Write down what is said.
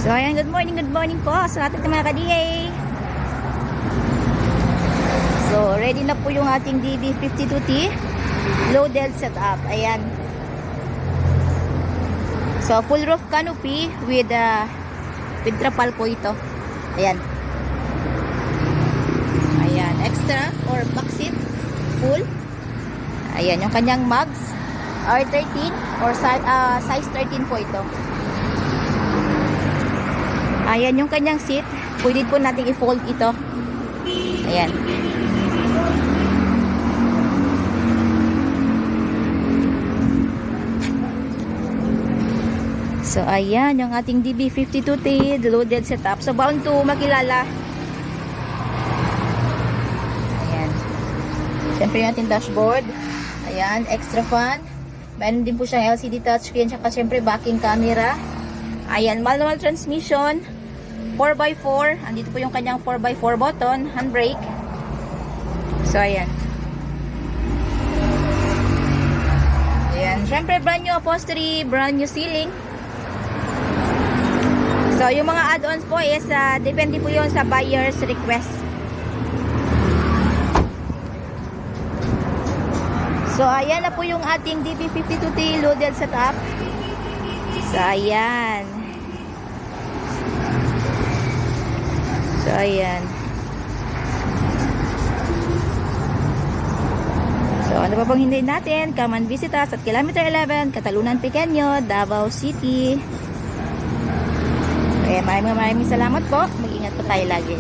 So ayan, good morning po sa ating mga ka-DA. So ready na po yung ating DB52T loaded setup. Ayan. So full roof canopy with trapal po ito. Ayan. Ayan, extra or back seat full. Ayan, yung kanyang mugs R13 or size 13 po ito. Ayan yung kanyang seat. Pwede po natin i-fold ito. Ayan. So, ayan yung ating DB52T loaded setup. So, bound to makilala. Ayan. Siyempre yung ating dashboard. Ayan, extra fan. Meron din po siyang LCD touchscreen. Saka siyempre backing camera. Ayan, manual transmission. 4x4. Andito po yung kanyang 4x4 button. Handbrake. So, ayan. Ayan. Siyempre, brand new upholstery. Brand new ceiling. So, yung mga add-ons po is depende po yun sa buyer's request. So, ayan na po yung ating DB52T loaded setup. So, ayan. So, ayan. So, ano pa pong hintayin natin? Come and visit us at Kilometer 11, Catalunan Pequeño, Davao City. Kaya maraming salamat po. Mag-ingat po tayo lagi.